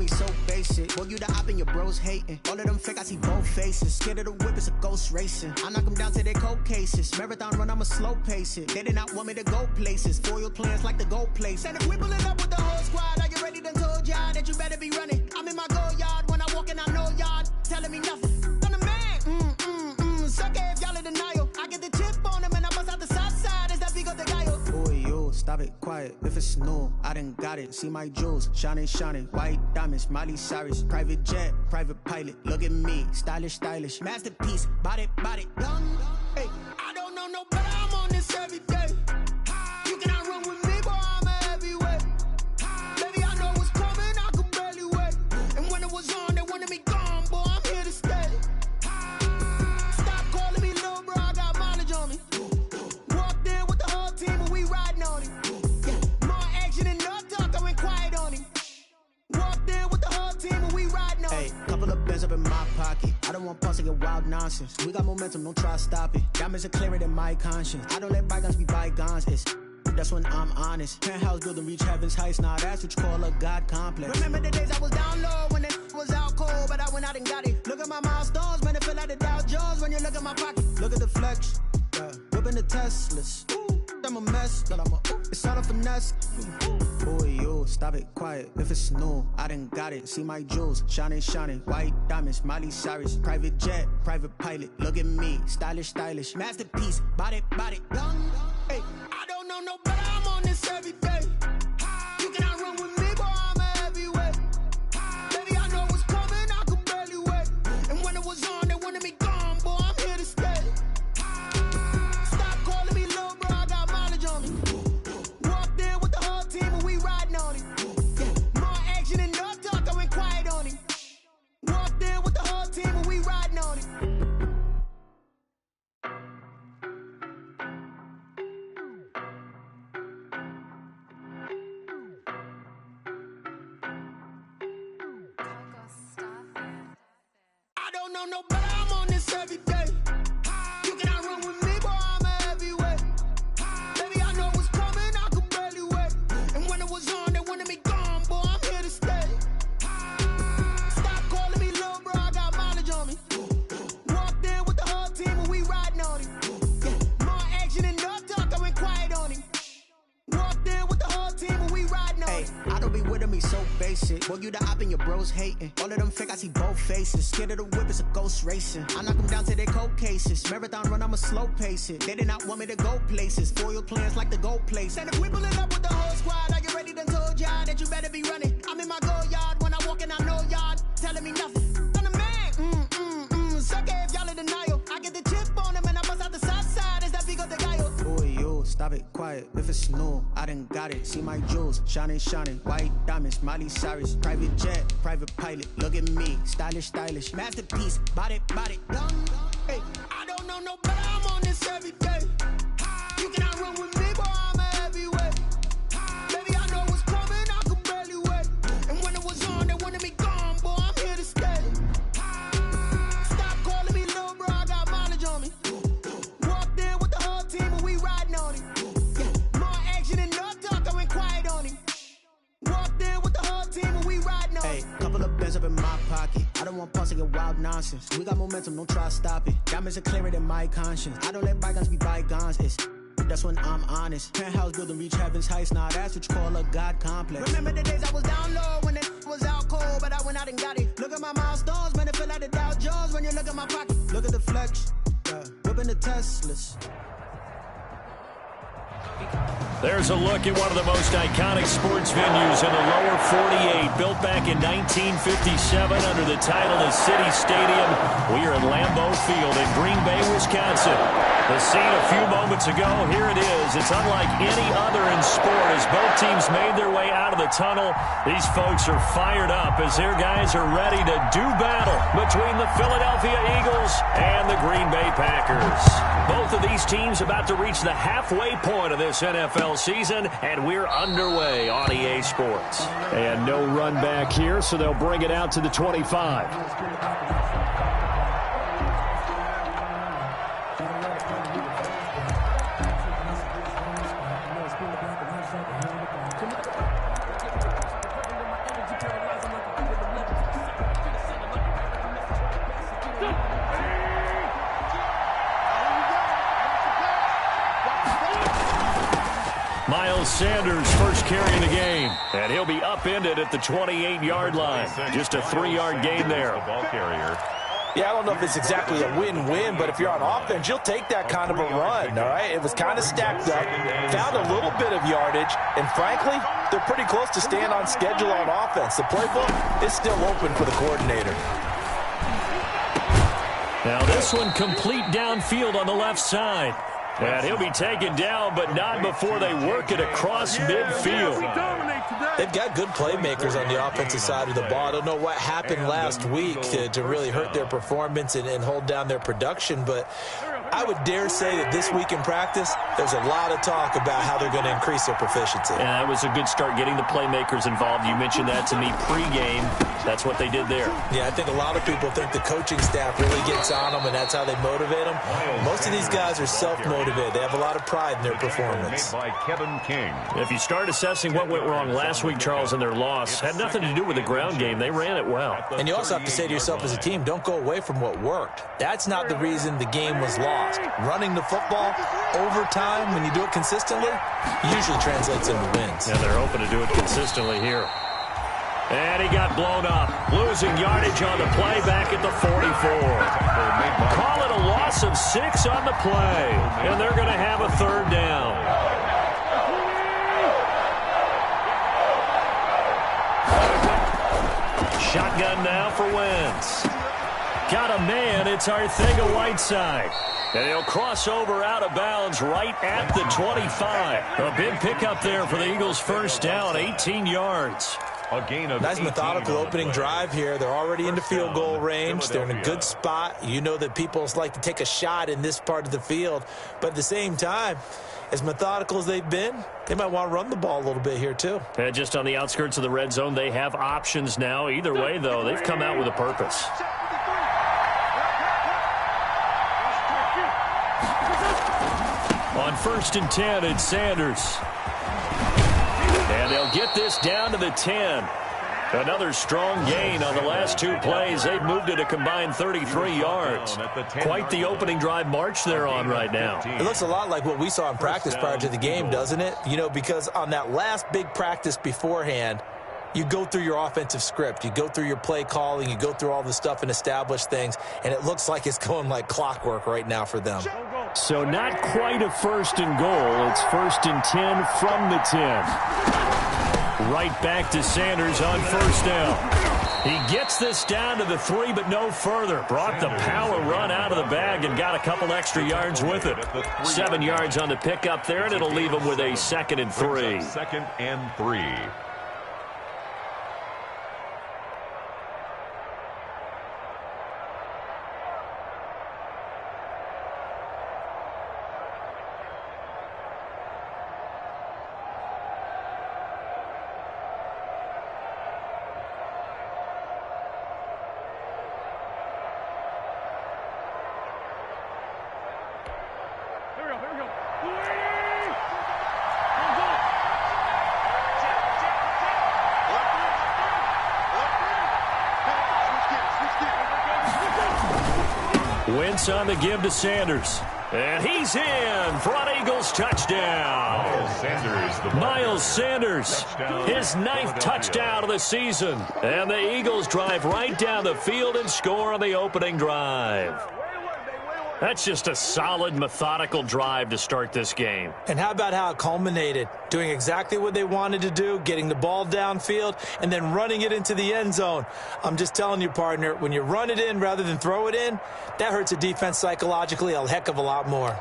me so basic. Boy, you the op and your bros hating. All of them fake, I see both faces. Scared of the whip, it's a ghost racing. I knock them down to their cold cases. Marathon run, I'ma slow pace it. They did not want me to go places. Foil plans like the gold place. And if we pulling up with the whole squad, are you ready to told y'all that you better be running? I'm in my go yard. When I walk in, I know y'all telling me nothing. I'm the man. Sucker if y'all in denial. I get the chip on them and I bust out the south side. Is that big of the guy? Boy, yo, stop it, quiet. If it's new, I done got it. See my jewels, shining, shining. White diamonds, Miley Cyrus. Private jet, private pilot. Look at me, stylish, stylish. Masterpiece, body, young. Hey, I don't know no better. I'm on this every day. You cannot run with me, boy. I'm a heavyweight. Baby, I know what's coming. I could barely wait. And when it was on, they wanted me gone, boy. I'm here to stay. Stop calling me little bro. I got mileage on me. Walked in with the whole team and we riding on it. Yeah, more action and no talk. I went quiet on him. Walked in with the whole team and we riding on it. Hey, couple of bands up in my pocket. I don't want pause to get wild nonsense. We got momentum, don't try to stop it. Diamonds are clearer than my conscience. I don't let bygones be bygones. That's when I'm honest. Penthouse building, reach heaven's heights. Now that's what you call a God complex. Remember the days I was down low when it was out cold, but I went out and got it. Look at my milestones, man, it feel like the Dow Jones when you look at my pocket. Look at the flex, yeah. Whipping the Teslas. I'm a mess, but I'm a it's all a finesse. Boy, yo, stop it, quiet. If it's new, I done got it. See my jewels, shining, shining. White diamonds, Miley Cyrus. Private jet, private pilot. Look at me, stylish, stylish. Masterpiece, body, young. Hey, I don't know no better. I'm on this every day. You cannot run with me, boy. I'm a heavyweight. Baby, I know what's coming. I could barely wait. And when it was on, they wanted me gone, boy. I'm here to stay. Stop calling me little bro. I got mileage on me. Walked in with the whole team and we riding on it. Yeah, more action and no talk. I went quiet on him. Walked in with the whole team and we riding on it. I don't know no better. I'm on this every day. You cannot run with me, boy. I'm a heavyweight. Baby, I know what's coming. I could barely wait. And when it was on, they wanted me gone, boy. I'm here to stay. Stop calling me little bro. I got mileage on me. Walked in with the whole team and we riding on it. Yeah, more action and no talk. I went quiet on him. Walked in with the whole team and we riding on it. I don't be with me so basic. Boy, you the op and your bros hating. All of them fake, I see both faces. Scared of the whip, it's a ghost racing. I knock them down to their cold cases. Marathon run, I'ma slow pace it. They did not want me to go places. Foil plans like the gold place. And if we pulling up with the whole squad, are you ready to told y'all that you better be running? I'm in my go yard. When I walk in, I know y'all telling me nothing. I'm the man. Sucker if y'all in denial. I get the chip on them and I bust out the south side. Is that big of the guy? Boy, yo, stop it, quiet. If it's new, I done got it. See my jewels, shining, shining. White diamonds, Miley Cyrus. Private jet, private pilot. Look at me, stylish, stylish. Masterpiece, body, young. Hey, I don't know no better. I'm on this every day. You cannot run with me, boy. I'm a heavyweight. Baby, I know what's coming. I could barely wait. And when it was on, they wanted me gone, boy. I'm here to stay. Stop calling me little bro. I got mileage on me. Walked in with the whole team and we riding on it. Yeah, more action and no talk. I went quiet on him. Walked in with the whole team and we riding on it. Hey, couple of bands up in my pocket. I don't want pause to get wild nonsense. We got momentum, don't try to stop it. Diamonds are clearer than my conscience. I don't let bygones be bygones. That's when I'm honest. Penthouse building, reach heaven's heights. Now that's what you call a God complex. Remember the days I was down low when it was out cold, but I went out and got it. Look at my milestones, man, it feel like the Dow Jones when you look at my pocket. Look at the flex, yeah. Whipping the Teslas. There's a look at one of the most iconic sports venues in the lower 48, built back in 1957 under the title of City Stadium. We are at Lambeau Field in Green Bay, Wisconsin. The scene a few moments ago, here it is. It's unlike any other in sport as both teams made their way out of the tunnel. These folks are fired up as their guys are ready to do battle between the Philadelphia Eagles and the Green Bay Packers. Both of these teams about to reach the halfway point of this NFL season, and we're underway on EA Sports. And no run back here, so they'll bring it out to the 25. Miles Sanders first carry of the game, and he'll be upended at the 28-yard line. Just a 3-yard gain there. Yeah, I don't know if it's exactly a win-win, but if you're on offense, you'll take that kind of a run, all right? It was kind of stacked up, found a little bit of yardage, and frankly, they're pretty close to staying on schedule on offense. The playbook is still open for the coordinator. Now this one complete downfield on the left side. And he'll be taken down, but not before they work it across midfield. They've got good playmakers on the offensive side of the ball. I don't know what happened last week to really hurt their performance and hold down their production, but I would dare say that this week in practice, there's a lot of talk about how they're going to increase their proficiency. Yeah, that was a good start getting the playmakers involved. You mentioned that to me pregame. That's what they did there. Yeah, I think a lot of people think the coaching staff really gets on them, and that's how they motivate them. Most of these guys are self-motivated. They have a lot of pride in their performance. If you start assessing what went wrong last week, Charles, in their loss, had nothing to do with the ground game. They ran it well. And you also have to say to yourself as a team, don't go away from what worked. That's not the reason the game was lost. Running the football over time, when you do it consistently, usually translates into wins. Yeah, they're hoping to do it consistently here. And he got blown up, losing yardage on the play back at the 44. Call it a loss of 6 on the play, and they're going to have a 3rd down. Shotgun now for Wentz. Got a man, it's Arcega-Whiteside. And he'll cross over out of bounds right at the 25. A big pickup there for the Eagles' first down, 18 yards. A gain of nice methodical opening drive here. They're already into field goal range. They're in a good spot. You know that people like to take a shot in this part of the field. But at the same time, as methodical as they've been, they might want to run the ball a little bit here too. And just on the outskirts of the red zone, they have options now. Either way, though, they've come out with a purpose. On 1st and 10, it's Sanders. And they'll get this down to the 10. Another strong gain on the last 2 plays. They've moved it a combined 33 yards. Quite the opening drive march they're on right now. It looks a lot like what we saw in practice prior to the game, doesn't it? You know, because on that last big practice beforehand, you go through your offensive script. You go through your play calling. You go through all the stuff and establish things. And it looks like it's going like clockwork right now for them. So not quite a 1st and goal. It's 1st and 10 from the 10. Right back to Sanders on 1st down. He gets this down to the 3, but no further. Brought the power run out of the bag and got a couple extra yards with it. 7 yards on the pickup there, and it'll leave him with a 2nd and 3. 2nd and 3. Wentz on the give to Sanders. And he's in for an Eagles touchdown. Miles Sanders, his 9th touchdown of the season. And the Eagles drive right down the field and score on the opening drive. That's just a solid, methodical drive to start this game. And how about how it culminated? Doing exactly what they wanted to do, getting the ball downfield, and then running it into the end zone. I'm just telling you, partner, when you run it in rather than throw it in, that hurts a defense psychologically a heck of a lot more.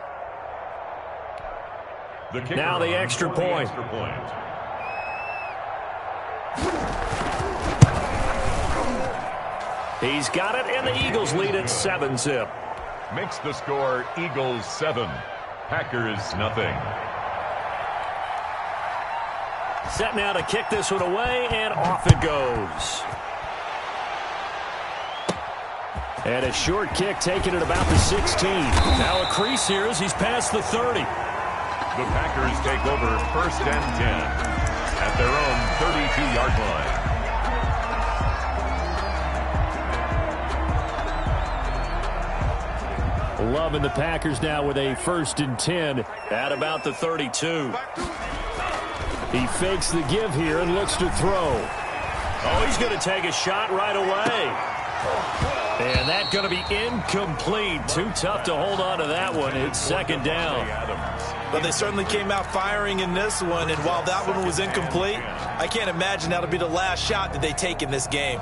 Now the extra point. He's got it, and the Eagles lead at 7-zip. Makes the score Eagles 7, Packers nothing. Set now to kick this one away, and off it goes. And a short kick taken at about the 16. Now a crease here as he's past the 30. The Packers take over 1st and 10 at their own 32-yard line. Loving the Packers now with a 1st and 10 at about the 32. He fakes the give here and looks to throw. Oh, he's going to take a shot right away. And that's going to be incomplete. Too tough to hold on to that one. It's 2nd down. But they certainly came out firing in this one, and while that one was incomplete, I can't imagine that'll be the last shot that they take in this game.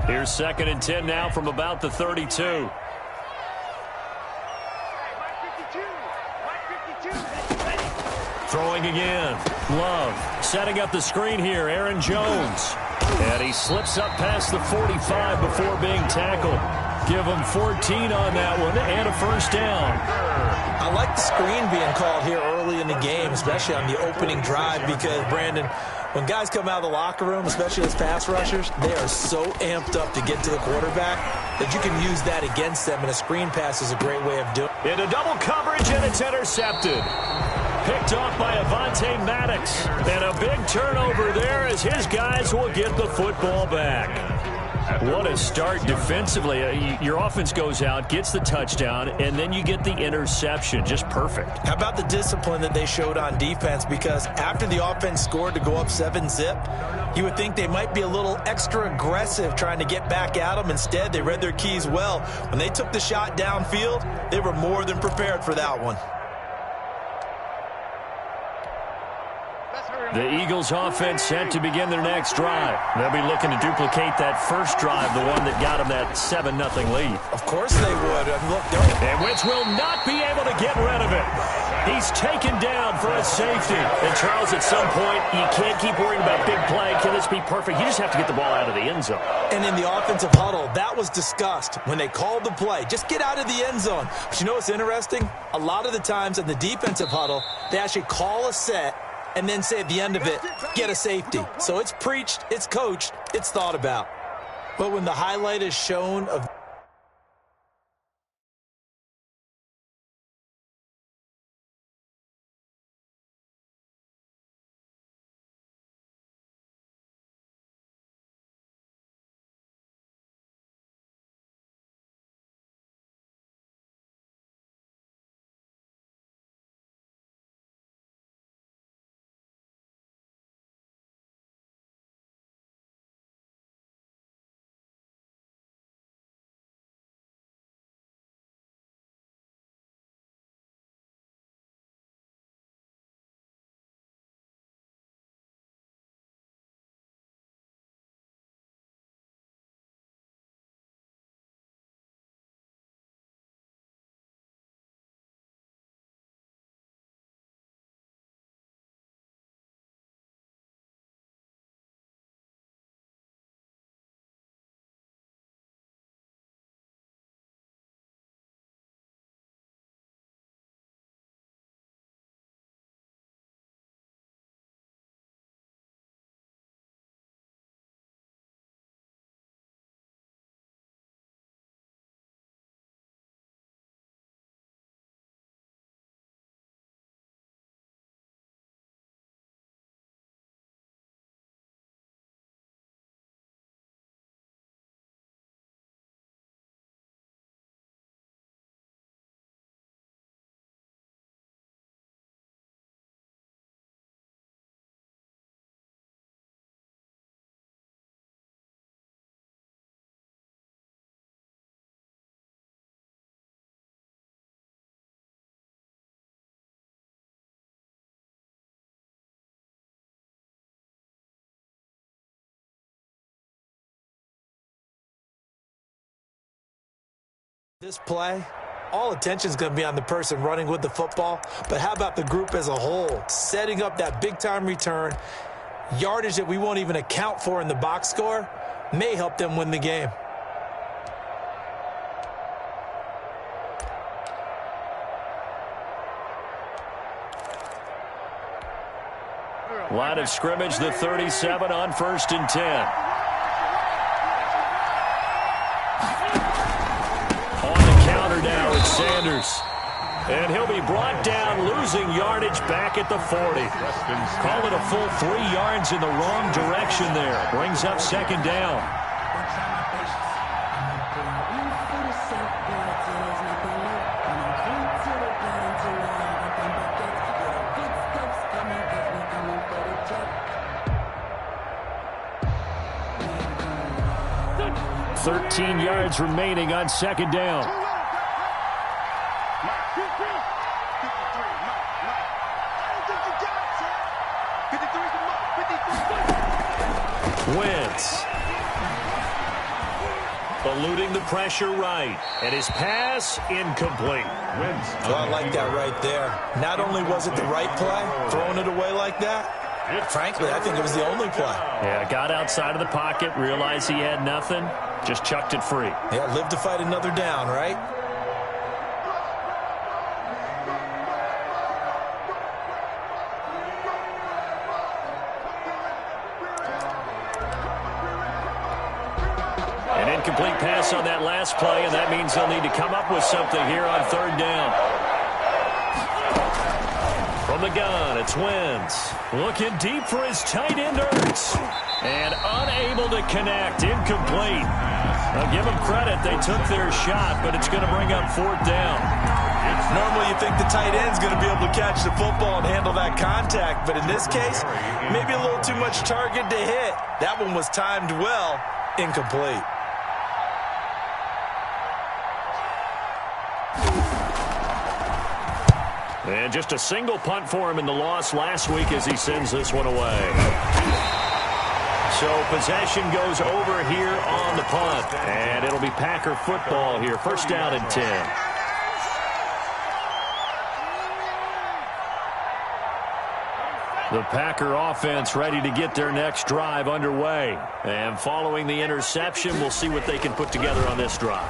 Here's 2nd and 10 now from about the 32. Throwing again. Love setting up the screen here. Aaron Jones. And he slips up past the 45 before being tackled. Give him 14 on that one and a 1st down. I like the screen being called here early in the game, especially on the opening drive, because, Brandon, when guys come out of the locker room, especially as pass rushers, they are so amped up to get to the quarterback that you can use that against them, and a screen pass is a great way of doing it. Into double coverage, and it's intercepted. Picked off by Avonte Maddox. And a big turnover there as his guys will get the football back. What a start defensively. Your offense goes out, gets the touchdown, and then you get the interception. Just perfect. How about the discipline that they showed on defense? Because after the offense scored to go up 7-zip, you would think they might be a little extra aggressive trying to get back at them. Instead, they read their keys well. When they took the shot downfield, they were more than prepared for that one. The Eagles offense set to begin their next drive. They'll be looking to duplicate that first drive, the one that got them that 7-0 lead. Of course they would. Look, and Wentz will not be able to get rid of it. He's taken down for a safety. And, Charles, at some point, you can't keep worrying about big play. Can this be perfect? You just have to get the ball out of the end zone. And in the offensive huddle, that was discussed when they called the play. Just get out of the end zone. But you know what's interesting? A lot of the times in the defensive huddle, they actually call a set and then say at the end of it, get a safety. So it's preached, it's coached, it's thought about. But when the highlight is shown of this play, all attention is going to be on the person running with the football. But how about the group as a whole? Setting up that big-time return, yardage that we won't even account for in the box score, may help them win the game. Line of scrimmage, the 37 on 1st and 10. Now it's Sanders. And he'll be brought down, losing yardage back at the 40. Call it a full 3 yards in the wrong direction there. Brings up 2nd down. 13 yards remaining on second down. Wentz. Eluding the pressure right. And his pass incomplete. Oh, I like that right there. Not only was it the right play, throwing it away like that, frankly, I think it was the only play. Yeah, got outside of the pocket, realized he had nothing, just chucked it free. Yeah, live to fight another down, right? An incomplete pass on that last play, and that means they'll need to come up with something here on third down. From the gun, it's Wentz. Looking deep for his tight end, Ertz. And unable to connect. Incomplete. Now, give them credit. They took their shot, but it's going to bring up fourth down. Normally you think the tight end's going to be able to catch the football and handle that contact, but in this case, maybe a little too much target to hit. That one was timed well. Incomplete. And just a single punt for him in the loss last week as he sends this one away. So possession goes over here on the punt. And it'll be Packer football here. First down and 10. The Packer offense ready to get their next drive underway. And following the interception, we'll see what they can put together on this drive.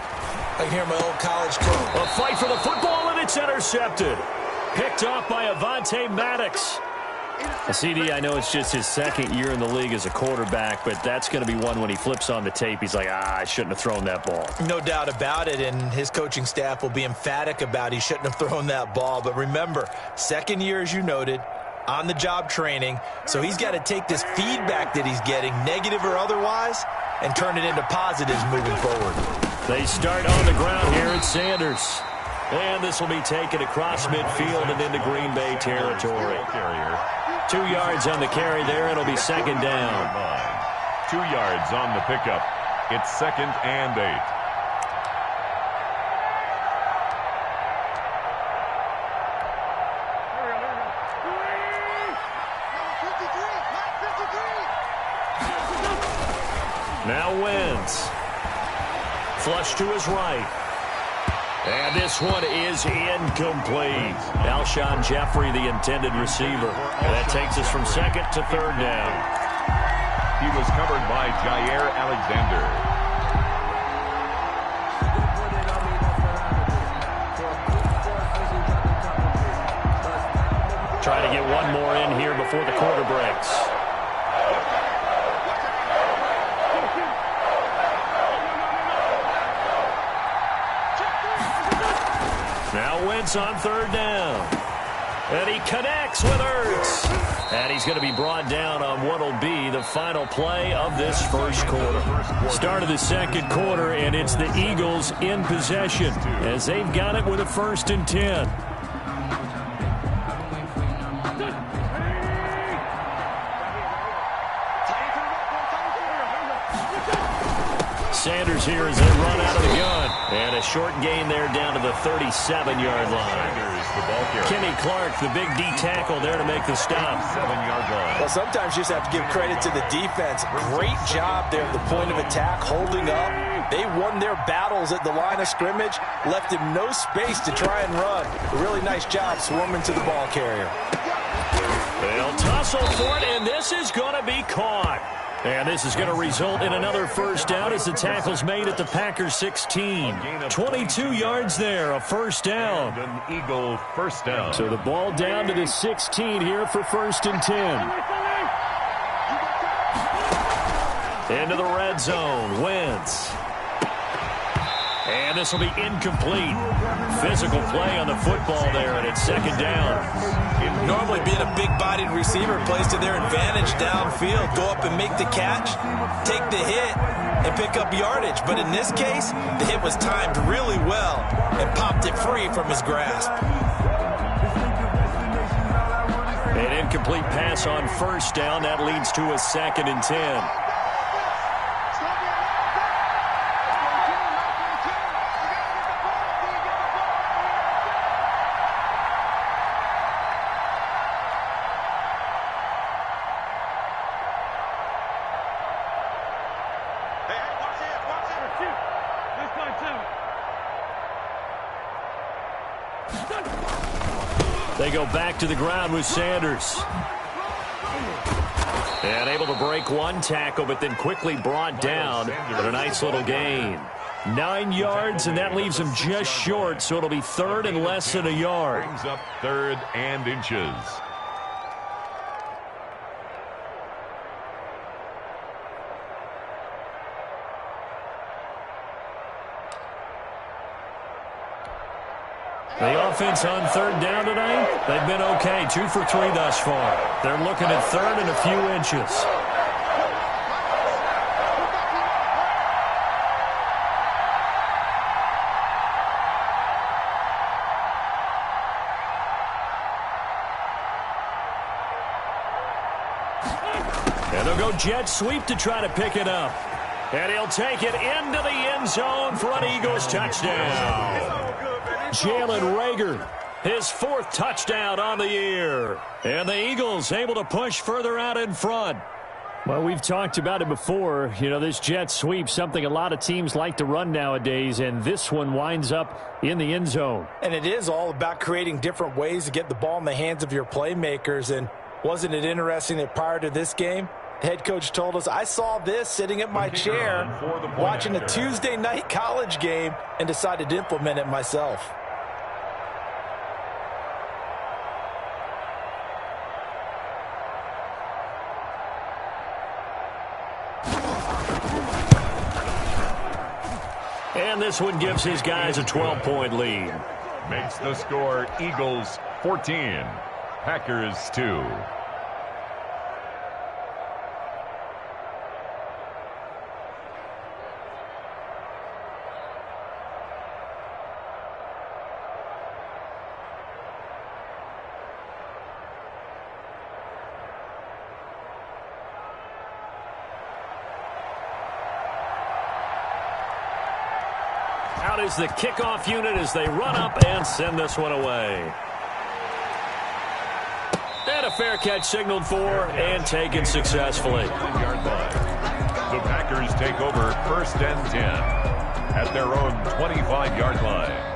I hear my old college coach. A fight for the football, and it's intercepted. Picked off by Avonte Maddox. CD, I know it's just his second year in the league as a quarterback, but that's going to be one when he flips on the tape. He's like, I shouldn't have thrown that ball. No doubt about it, and his coaching staff will be emphatic about he shouldn't have thrown that ball. But remember, second year, as you noted, on-the-job training, so he's got to take this feedback that he's getting, negative or otherwise, and turn it into positives moving forward. They start on the ground here at Sanders. And this will be taken across midfield and into Green Bay territory. 2 yards on the carry there. It'll be second down. 2 yards on the pickup. It's second and 8. Now Wentz. Flush to his right. And this one is incomplete. Alshon Jeffrey, the intended receiver. And that takes us from second to third down. He was covered by Jair Alexander. Try to get one more in here before the quarter breaks. Now Wentz on third down. And he connects with Ertz. And he's going to be brought down on what will be the final play of this first quarter. Start of the second quarter, and it's the Eagles in possession as they've got it with a 1st and 10. Sanders here as they run out of the gun. And a short gain there down to the 37-yard line. Kenny Clark, the big D tackle there to make the stop. 7-yard line. Well, sometimes you just have to give credit to the defense. Great job there at the point of attack, holding up. They won their battles at the line of scrimmage, left him no space to try and run. A really nice job swarming to the ball carrier. They'll tussle for it, and this is going to be caught. And this is going to result in another first down as the tackle's made at the Packers 16. 22 yards there, a first down. An Eagle first down. So the ball down to the 16 here for 1st and 10. Into the red zone, Wentz. And this will be incomplete. Physical play on the football there, and it's second down. Normally being a big-bodied receiver plays to their advantage downfield. Go up and make the catch, take the hit, and pick up yardage. But in this case, the hit was timed really well and popped it free from his grasp. An incomplete pass on first down. That leads to a 2nd and 10. They go back to the ground with Sanders. And able to break one tackle, but then quickly brought down. But a nice little gain. 9 yards, and that leaves him just short, so it'll be third and less than a yard. Brings up third and inches. The offense on third down tonight, they've been okay. 2 for 3 thus far. They're looking at third and a few inches. And they'll go jet sweep to try to pick it up. And he'll take it into the end zone for an Eagles touchdown. Jalen Reagor, his 4th touchdown on the year. And the Eagles able to push further out in front. Well, we've talked about it before. You know, this jet sweep, something a lot of teams like to run nowadays, and this one winds up in the end zone. And it is all about creating different ways to get the ball in the hands of your playmakers. And wasn't it interesting that prior to this game, the head coach told us, I saw this sitting at my chair watching a Tuesday night college game and decided to implement it myself. And this one gives his guys a 12-point lead. Makes the score Eagles 14, Packers 2. Out is the kickoff unit as they run up and send this one away. And a fair catch signaled for and taken successfully. The Packers take over 1st and 10 at their own 25-yard line.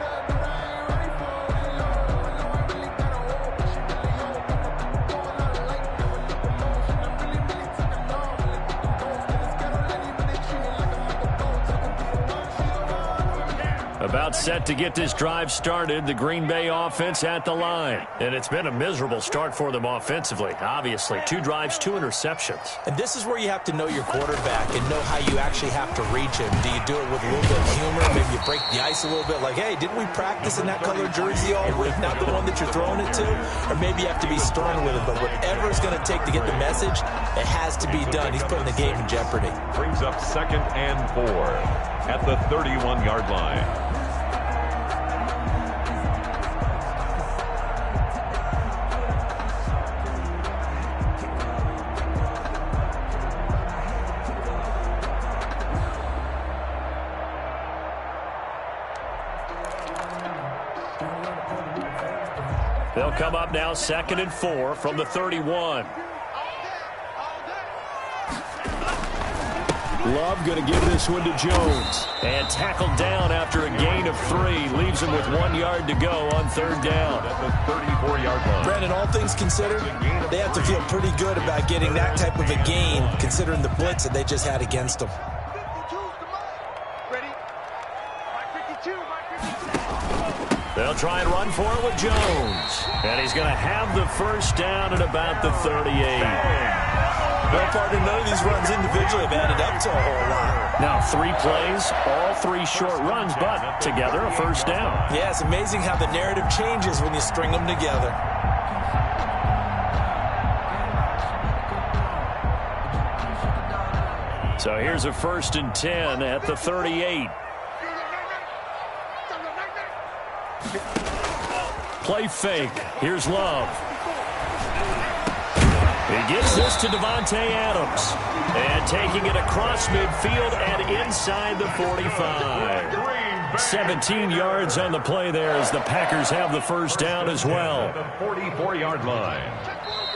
About set to get this drive started, the Green Bay offense at the line. And it's been a miserable start for them offensively, obviously. 2 drives, 2 interceptions. And this is where you have to know your quarterback and know how you actually have to reach him. Do you do it with a little bit of humor? Maybe you break the ice a little bit like, hey, didn't we practice in that color jersey all week, not the one that you're throwing it to? Or maybe you have to be stern with it. But whatever it's going to take to get the message, it has to be done. He's putting the game in jeopardy. Brings up 2nd and 4 at the 31-yard line. They'll come up now 2nd and 4 from the 31. Love going to give this one to Jones. And tackled down after a gain of 3. Leaves him with 1 yard to go on 3rd down. At the 34-yard line. Brandon, all things considered, they have to feel pretty good about getting that type of a gain considering the blitz that they just had against them. They'll try and run for it with Jones. And he's going to have the 1st down at about the 38. Well, partner, none of these runs individually have added up to a whole lot. Now 3 plays, all 3 short runs, but together a 1st down. Yeah, it's amazing how the narrative changes when you string them together. So here's a 1st and 10 at the 38. Play fake. Here's Love. He gives this to Devontae Adams. And taking it across midfield and inside the 45. 17 yards on the play there as the Packers have the 1st down as well. The 44-yard line.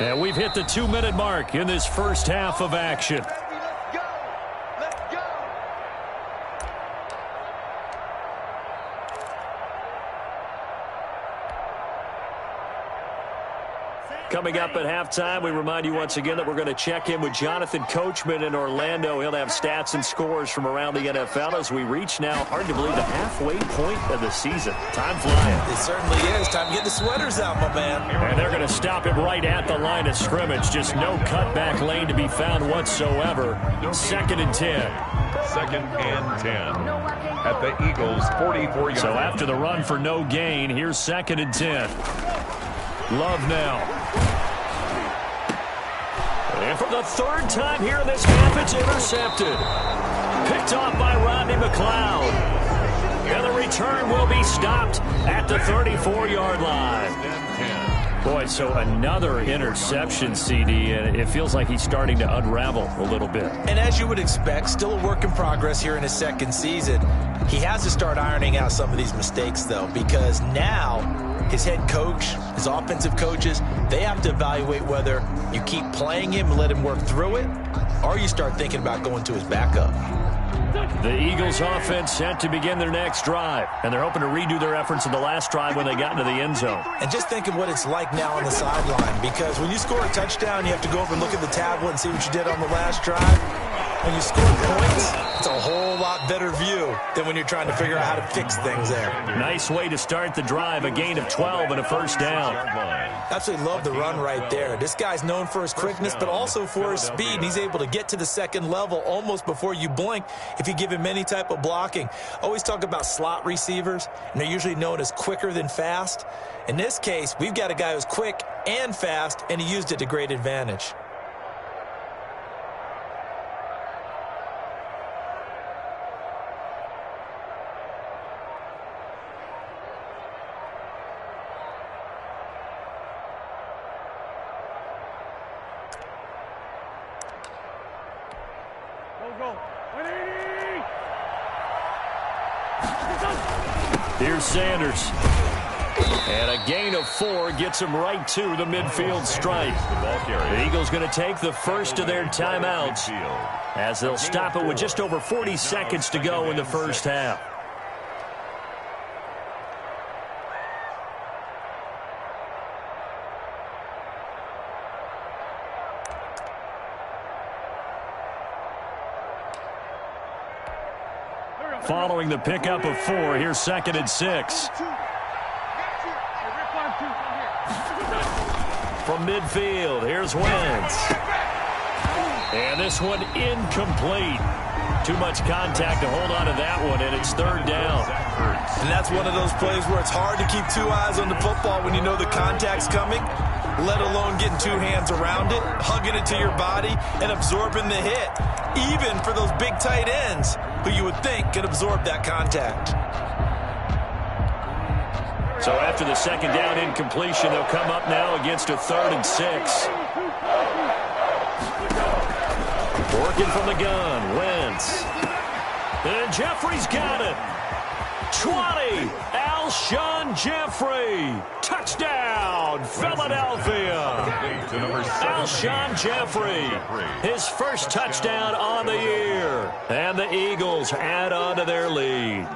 And we've hit the 2-minute mark in this first half of action. Coming up at halftime, we remind you once again that we're going to check in with Jonathan Coachman in Orlando. He'll have stats and scores from around the NFL as we reach now, hard to believe, the halfway point of the season. Time flying. It certainly is. Time to get the sweaters out, my man. And they're going to stop him right at the line of scrimmage. Just no cutback lane to be found whatsoever. 2nd and 10. 2nd and 10 at the Eagles' 44-yard. So after the run for no gain, here's 2nd and 10. Love now. And for the 3rd time here in this half, it's intercepted. Picked off by Rodney McLeod. And the return will be stopped at the 34-yard line. Boy, so another interception, CD, and it feels like he's starting to unravel a little bit. And as you would expect, still a work in progress here in his 2nd season. He has to start ironing out some of these mistakes, though, because now his head coach, his offensive coaches, they have to evaluate whether you keep playing him and let him work through it, or you start thinking about going to his backup. The Eagles offense set to begin their next drive, and they're hoping to redo their efforts in the last drive when they got into the end zone. And just think of what it's like now on the sideline, because when you score a touchdown, you have to go over and look at the tablet and see what you did on the last drive. When you score points, it's a whole lot better view than when you're trying to figure out how to fix things there. Nice way to start the drive, a gain of 12 and a 1st down. Absolutely love the run right there. This guy's known for his quickness, but also for his speed. And he's able to get to the 2nd level almost before you blink if you give him any type of blocking. Always talk about slot receivers, and they're usually known as quicker than fast. In this case, we've got a guy who's quick and fast, and he used it to great advantage. Here's Sanders. And a gain of 4 gets him right to the midfield stripe. The Eagles going to take the first of their timeouts as they'll stop it with just over 40 seconds to go in the first half. Following the pickup of 4, here's 2nd and 6. From midfield, here's Wentz. And this one incomplete. Too much contact to hold on to that one, and it's 3rd down. And that's one of those plays where it's hard to keep 2 eyes on the football when you know the contact's coming, let alone getting 2 hands around it, hugging it to your body, and absorbing the hit, even for those big tight ends who you would think could absorb that contact. So after the 2nd down incompletion, they'll come up now against a 3rd and 6. Working from the gun, Wentz. And Jeffrey's got it. 20, Alshon Jeffrey. Touchdown, Philadelphia. Alshon Jeffrey, his first touchdown on the year. And the Eagles add on to their lead.